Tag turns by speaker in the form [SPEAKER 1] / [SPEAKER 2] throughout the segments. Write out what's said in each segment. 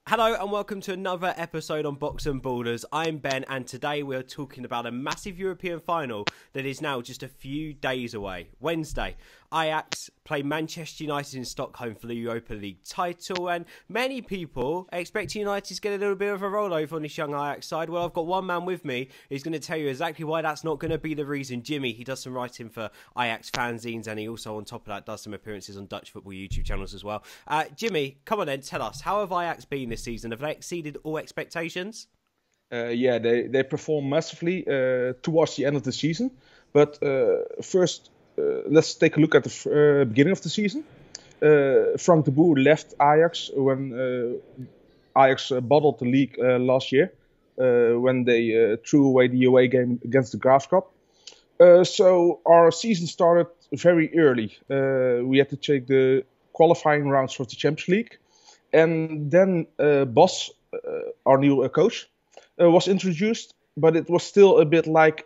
[SPEAKER 1] Hello and welcome to another episode on Box and Ballers. I'm Ben and today we're talking about a massive European final that is now just a few days away. Wednesday, Ajax play Manchester United in Stockholm for the Europa League title, and many people expect United to get a little bit of a rollover on this young Ajax side. Well, I've got one man with me who's going to tell you exactly why that's not going to be the reason. Sjimmie, he does some writing for Ajax fanzines and he also on top of that does some appearances on Dutch football YouTube channels as well. Sjimmie, come on then, tell us, how have Ajax been this season? Have they exceeded all expectations?
[SPEAKER 2] Yeah, they performed massively towards the end of the season. But first, let's take a look at the beginning of the season. Frank de Boer left Ajax when Ajax bottled the league last year when they threw away the away game against the Graafschap. So our season started very early. We had to take the qualifying rounds for the Champions League. And then Bos, our new coach, was introduced. But it was still a bit like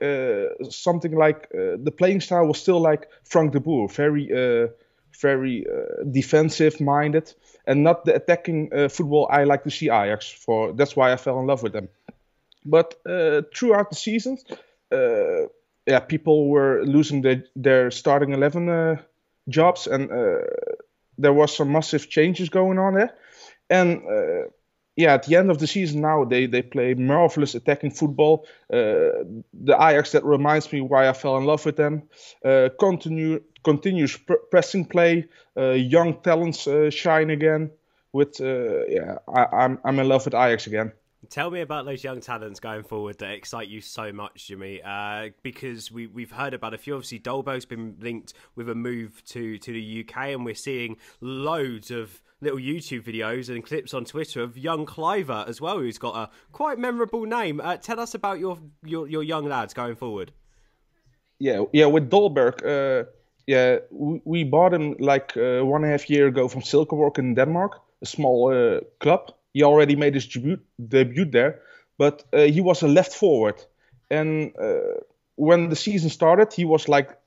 [SPEAKER 2] something like the playing style was still like Frank de Boer, very defensive-minded, and not the attacking football I like to see Ajax for. That's why I fell in love with them. But throughout the season, people were losing their starting 11 jobs, and there was some massive changes going on there. And at the end of the season now, they play marvelous attacking football. The Ajax that reminds me why I fell in love with them. Continuous pressing play. Young talents shine again. I'm in love with Ajax again.
[SPEAKER 1] Tell me about those young talents going forward that excite you so much, Sjimmie, because we've heard about a few. Obviously, Dolberg's been linked with a move to the UK, and we're seeing loads of little YouTube videos and clips on Twitter of young Kluivert as well, who's got a quite memorable name. Tell us about your young lads going forward.
[SPEAKER 2] Yeah, with Dolberg, we bought him like 1.5 years ago from Silkeborg in Denmark, a small club. He already made his debut there, but he was a left forward. And when the season started, he was like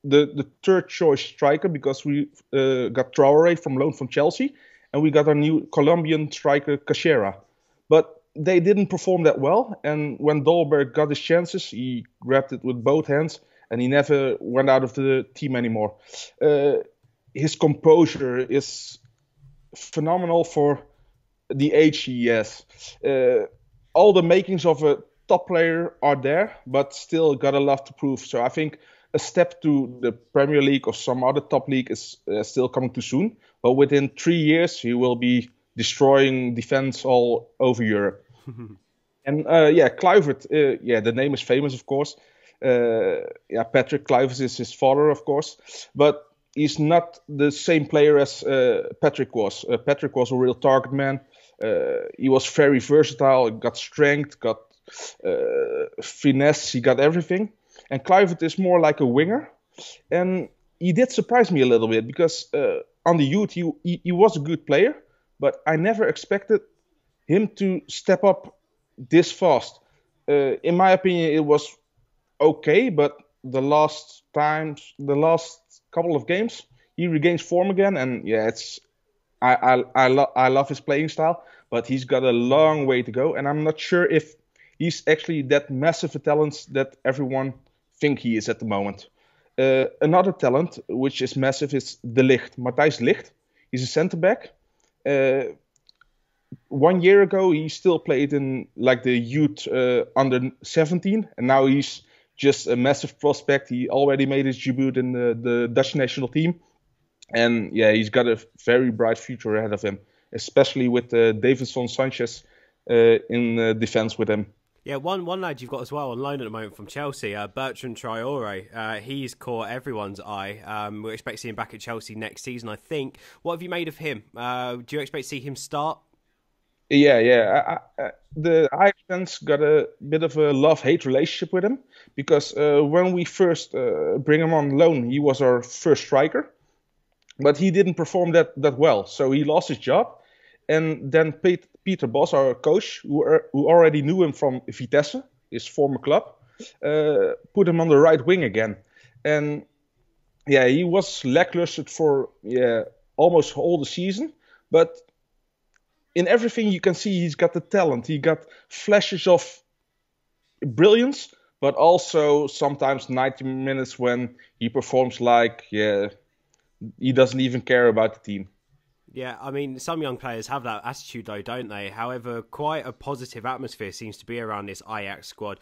[SPEAKER 2] the third choice striker because we got Traoré from loan from Chelsea, and we got our new Colombian striker Cachera. But they didn't perform that well, and when Dolberg got his chances, he grabbed it with both hands, and he never went out of the team anymore. His composure is phenomenal for the age he has. All the makings of a top player are there, but still got a lot to prove. So I think a step to the Premier League or some other top league is still coming too soon. But within 3 years, he will be destroying defense all over Europe. And Kluivert, the name is famous, of course. Patrick Kluivert is his father, of course. But he's not the same player as Patrick was. Patrick was a real target man. He was very versatile, got strength, got finesse, he got everything. And Kluivert is more like a winger. And he did surprise me a little bit because on the youth he was a good player, but I never expected him to step up this fast. In my opinion, it was okay, but the last couple of games, he regains form again, and I love his playing style, but he's got a long way to go, and I'm not sure if he's actually that massive a talent that everyone think he is at the moment. Another talent which is massive is De Ligt, Matthijs de Ligt. He's a centre back. 1 year ago, he still played in like the youth under 17, and now he's just a massive prospect. He already made his debut in the Dutch national team. And he's got a very bright future ahead of him, especially with Davinson Sanchez in defense with him.
[SPEAKER 1] Yeah, one lad you've got as well on loan at the moment from Chelsea, Bertrand Traoré. He's caught everyone's eye. We're expecting to see him back at Chelsea next season, I think. What have you made of him? Do you expect to see him start?
[SPEAKER 2] The Ajax fans got a bit of a love-hate relationship with him because when we first bring him on loan, he was our first striker, but he didn't perform that well, so he lost his job. And then Peter Bos, our coach, who already knew him from Vitesse, his former club, put him on the right wing again. And he was lackluster for almost all the season, but in everything you can see he's got the talent. He got flashes of brilliance, but also sometimes 90 minutes when he performs like, yeah, he doesn't even care about the team.
[SPEAKER 1] Yeah, I mean, some young players have that attitude, though, don't they? However, quite a positive atmosphere seems to be around this Ajax squad.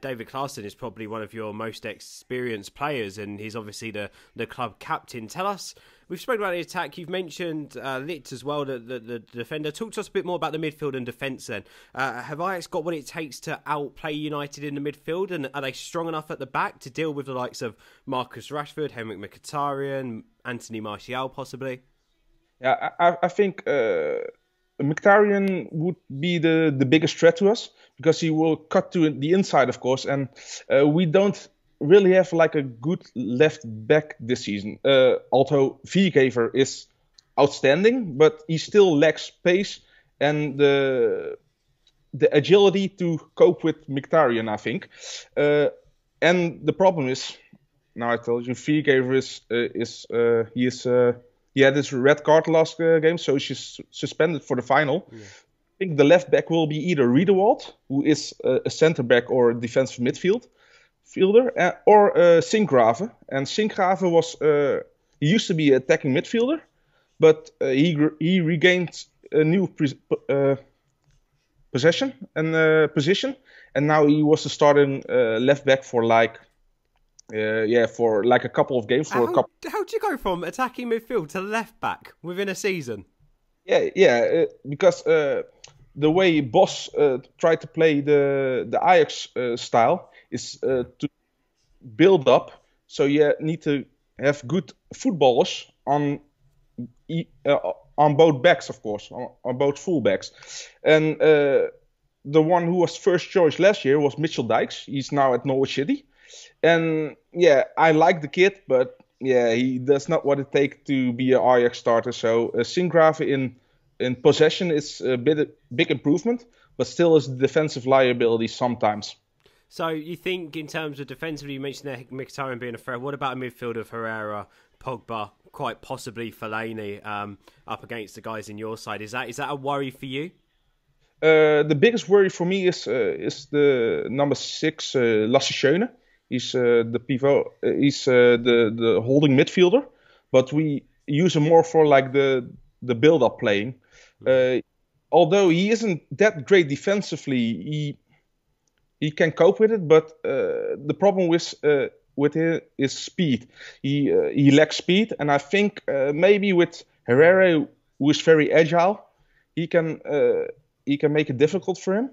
[SPEAKER 1] David Klaassen is probably one of your most experienced players, and he's obviously the club captain. Tell us, we've spoken about the attack. You've mentioned Lit as well, the defender. Talk to us a bit more about the midfield and defence then. Have Ajax got what it takes to outplay United in the midfield, and are they strong enough at the back to deal with the likes of Marcus Rashford, Henrik Mkhitaryan, Anthony Martial possibly?
[SPEAKER 2] Yeah, I think Mkhitaryan would be the biggest threat to us because he will cut to the inside, of course, and we don't really have like a good left back this season. Although Viergever is outstanding, but he still lacks pace and the agility to cope with Mkhitaryan, I think. And the problem is, now I told you, Viergever he had his red card last game, so she's suspended for the final. Yeah. I think the left back will be either Riedewald, who is a centre back or a defensive midfielder, or Sinkgraven. And Sinkgraven he used to be an attacking midfielder, but he regained a new position, and now he was the starting left back for for like a couple of games.
[SPEAKER 1] How'd you go from attacking midfield to left back within a season?
[SPEAKER 2] Because the way Bos tried to play the Ajax style is to build up. So you need to have good footballers on both backs, of course, on both full backs. And the one who was first choice last year was Mitchell Dijks. He's now at Norwich City. And yeah, I like the kid, but yeah, he does not what it takes to be an Ajax starter. So Sinkgraven in possession is a big improvement, but still is defensive liability sometimes.
[SPEAKER 1] So you think in terms of defensively, you mentioned Mkhitaryan being a threat. What about a midfield of Herrera, Pogba, quite possibly Fellaini up against the guys in your side? Is that a worry for you?
[SPEAKER 2] The biggest worry for me is the number 6, Lasse Schöne. He's the pivot. He's the holding midfielder, but we use him more for like the build-up playing. Although he isn't that great defensively, he can cope with it. But the problem with him is speed. He lacks speed, and I think maybe with Herrera, who is very agile, he can make it difficult for him.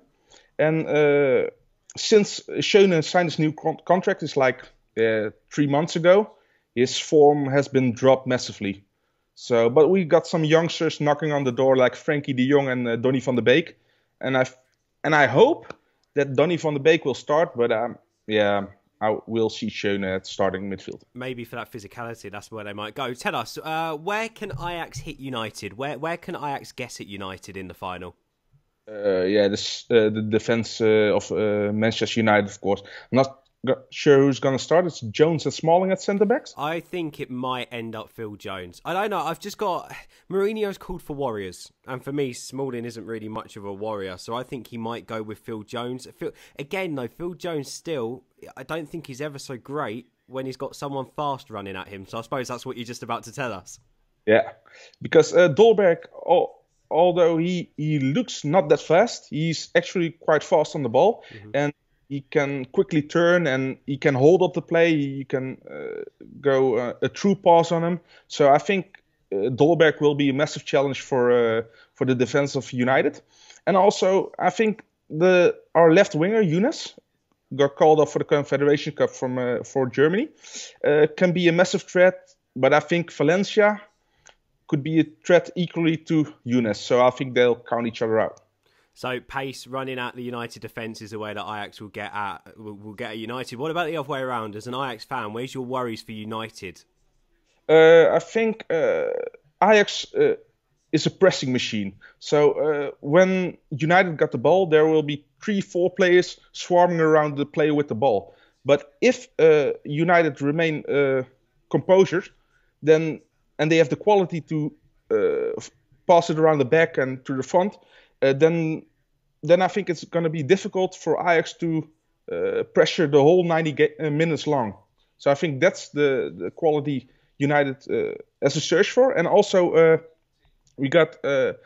[SPEAKER 2] And since Schöne signed his new contract, it's like 3 months ago, his form has been dropped massively. So, but we got some youngsters knocking on the door like Frankie de Jong and Donny van de Beek, and I hope that Donny van de Beek will start. But I will see Schöne at starting midfield.
[SPEAKER 1] Maybe for that physicality, that's where they might go. Tell us, where can Ajax hit United? Where can Ajax guess at United in the final?
[SPEAKER 2] The defense of Manchester United, of course. I'm not sure who's going to start. It's Jones and Smalling at centre backs.
[SPEAKER 1] I think it might end up Phil Jones. I don't know. I've just got Mourinho's called for warriors, and for me, Smalling isn't really much of a warrior. So I think he might go with Phil Jones. Phil Jones still, I don't think he's ever so great when he's got someone fast running at him. So I suppose that's what you're just about to tell us.
[SPEAKER 2] Yeah, because Dolberg. Although he looks not that fast, he's actually quite fast on the ball, and he can quickly turn and he can hold up the play. You can go a true pass on him. So I think Dolberg will be a massive challenge for the defense of United. And also, I think our left winger Younes got called up for the Confederation Cup for Germany, can be a massive threat. But I think Valencia could be a threat equally to Younes, so I think they'll count each other out.
[SPEAKER 1] So pace running at the United defence is the way that Ajax will get at United. What about the other way around? As an Ajax fan, where's your worries for United?
[SPEAKER 2] I think Ajax is a pressing machine. So when United got the ball, there will be 3-4 players swarming around the player with the ball. But if United remain composure, then and they have the quality to pass it around the back and to the front, then I think it's going to be difficult for Ajax to pressure the whole 90 minutes long. So I think that's the quality United has to search for. And also we got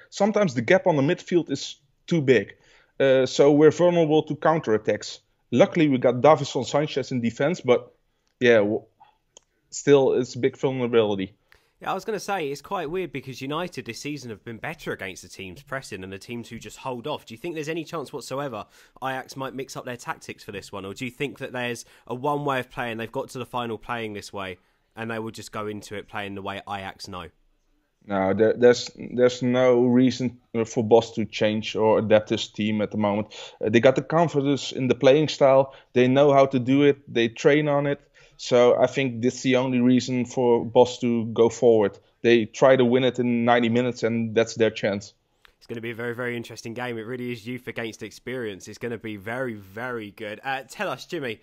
[SPEAKER 2] sometimes the gap on the midfield is too big. So we're vulnerable to counterattacks. Luckily, we got Davinson Sanchez in defense, but yeah, still it's a big vulnerability.
[SPEAKER 1] Yeah, I was going to say, it's quite weird because United this season have been better against the teams pressing and the teams who just hold off. Do you think there's any chance whatsoever Ajax might mix up their tactics for this one? Or do you think that there's a one way of playing, they've got to the final playing this way, and they will just go into it playing the way Ajax know?
[SPEAKER 2] No, there's no reason for Boss to change or adapt his team at the moment. They got the confidence in the playing style. They know how to do it. They train on it. So I think this is the only reason for Boss to go forward. They try to win it in 90 minutes, and that's their chance.
[SPEAKER 1] It's going to be a very, very interesting game. It really is youth against experience. It's going to be very, very good. Tell us, Sjimmie,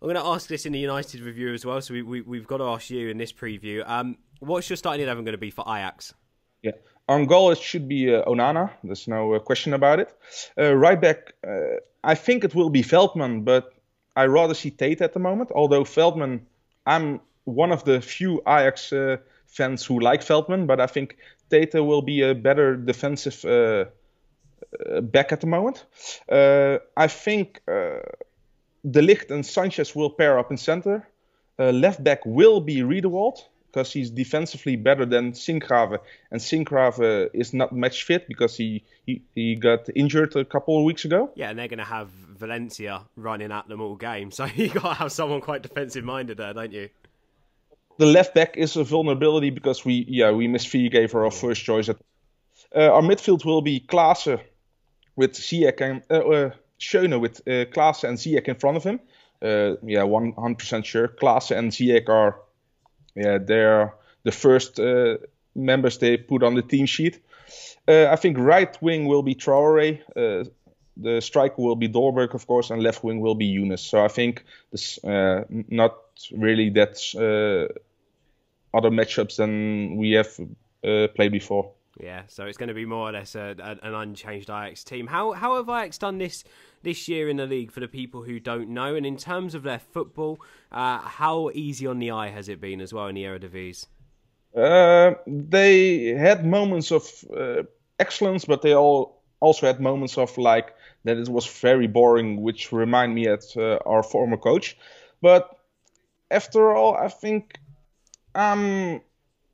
[SPEAKER 1] I'm going to ask this in the United review as well, so we've got to ask you in this preview. What's your starting 11 going to be for Ajax?
[SPEAKER 2] Yeah, on goal it should be Onana. There's no question about it. Right back, I think it will be Veldman, but I rather see Tate at the moment. Although Veldman, I'm one of the few Ajax fans who like Veldman, but I think Tate will be a better defensive back at the moment. I think De Ligt and Sanchez will pair up in center. Left back will be Riedewald, because he's defensively better than Sinkgraven. And Sinkgraven is not match fit because he got injured a couple of weeks ago.
[SPEAKER 1] Yeah, and they're going to have Valencia running at them all game. So you got to have someone quite defensive-minded there, don't you?
[SPEAKER 2] The left back is a vulnerability because we missed Viergever for our first choice. Our midfield will be Klaassen with Ziyech and Schöne with Klaassen and Ziyech in front of him. 100% sure. Klaassen and Ziyech are they're the first members they put on the team sheet. I think right wing will be Traore. The striker will be Dolberg, of course, and left wing will be Younes. So I think this not really that other matchups than we have played before.
[SPEAKER 1] Yeah, so it's going to be more or less an unchanged Ajax team. How have Ajax done this year in the league for the people who don't know? And in terms of their football, how easy on the eye has it been as well in the Eredivisie?
[SPEAKER 2] They had moments of excellence, but they also had moments of like that it was very boring, which remind me of our former coach. But after all, I think I'm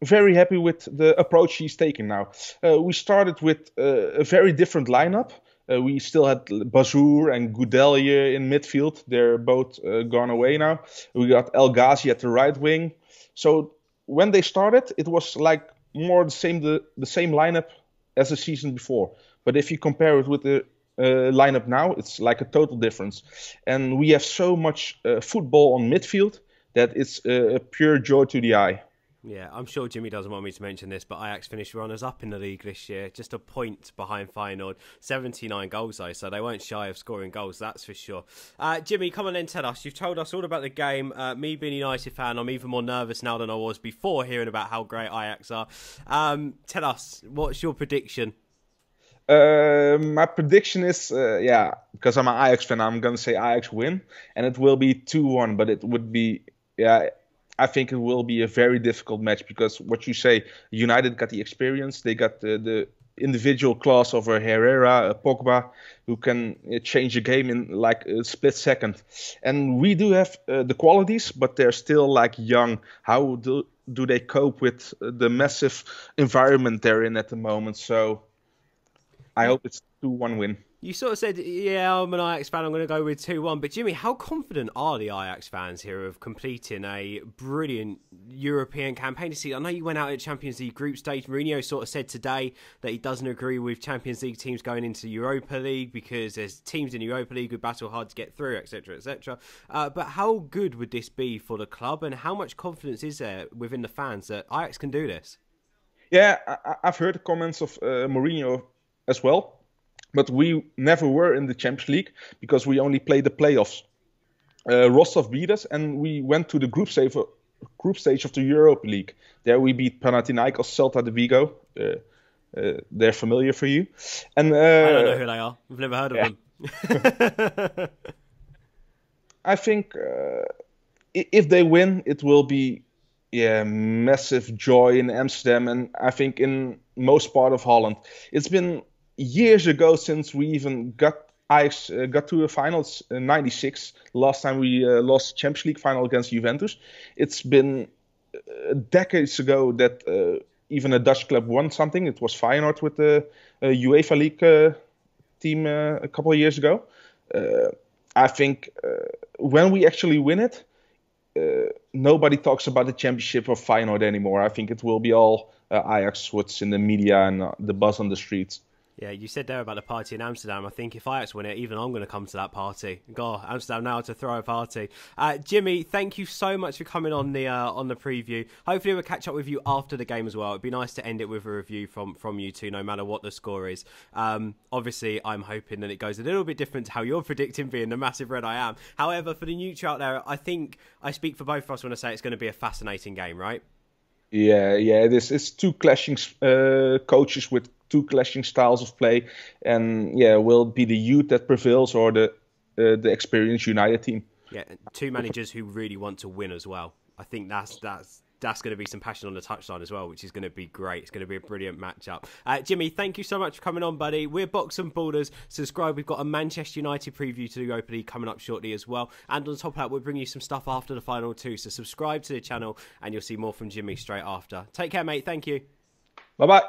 [SPEAKER 2] very happy with the approach he's taken now. We started with a very different lineup. We still had Bazour and Goudelje in midfield. They're both gone away now. We got El Ghazi at the right wing. So when they started, it was like more the same lineup as the season before. But if you compare it with the lineup now, it's like a total difference. And we have so much football on midfield that it's a pure joy to the eye.
[SPEAKER 1] Yeah, I'm sure Sjimmie doesn't want me to mention this, but Ajax finished runners-up in the league this year, just a point behind Feyenoord. 79 goals, though, so they weren't shy of scoring goals, that's for sure. Sjimmie, come on then, tell us. You've told us all about the game. Me being a United fan, I'm even more nervous now than I was before hearing about how great Ajax are. Tell us, what's your prediction?
[SPEAKER 2] My prediction is, because I'm an Ajax fan, I'm going to say Ajax win, and it will be 2-1, but it would be, I think it will be a very difficult match because what you say, United got the experience, they got the individual class of a Herrera, a Pogba, who can change a game in like a split second. And we do have the qualities, but they're still like young. How do they cope with the massive environment they're in at the moment? So I hope it's 2-1 win. You
[SPEAKER 1] sort of said, I'm an Ajax fan, I'm going to go with 2-1. But Sjimmie, how confident are the Ajax fans here of completing a brilliant European campaign this season? I know you went out at Champions League group stage. Mourinho sort of said today that he doesn't agree with Champions League teams going into Europa League because there's teams in the Europa League who battle hard to get through, etc., etc. But how good would this be for the club, and how much confidence is there within the fans that Ajax can do this?
[SPEAKER 2] Yeah, I've heard the comments of Mourinho as well. But we never were in the Champions League because we only played the playoffs. Rostov beat us and we went to the group stage of the Europa League. There we beat Panathinaikos, Celta de Vigo, they're familiar for you. And
[SPEAKER 1] I don't know who they are. I've never heard of them.
[SPEAKER 2] I think if they win, it will be massive joy in Amsterdam, and I think in most part of Holland. It's been years ago since we even got Ajax got to the finals in '96. Last time we lost Champions League final against Juventus. It's been decades ago that even a Dutch club won something. It was Feyenoord with the UEFA League team a couple of years ago. I think when we actually win it, nobody talks about the championship of Feyenoord anymore. I think it will be all Ajax, what's in the media and the buzz on the streets.
[SPEAKER 1] Yeah, you said there about the party in Amsterdam. I think if Ajax win it, even I'm going to come to that party. God, Amsterdam now to throw a party. Sjimmie, thank you so much for coming on the preview. Hopefully we'll catch up with you after the game as well. It'd be nice to end it with a review from you two, no matter what the score is. Obviously, I'm hoping that it goes a little bit different to how you're predicting, being the massive red I am. However, for the neutral out there, I think I speak for both of us when I say it's going to be a fascinating game, right?
[SPEAKER 2] Yeah, it is. It's two clashing coaches with two clashing styles of play, and will it be the youth that prevails or the experienced United team?
[SPEAKER 1] Yeah, two managers who really want to win as well. I think that's going to be some passion on the touchline as well, which is going to be great. It's going to be a brilliant matchup. Sjimmie, thank you so much for coming on, buddy. We're Box and Ballers. Subscribe. We've got a Manchester United preview to the Europa League coming up shortly as well. And on top of that, we'll bring you some stuff after the final too. So subscribe to the channel and you'll see more from Sjimmie straight after. Take care, mate. Thank you.
[SPEAKER 2] Bye-bye.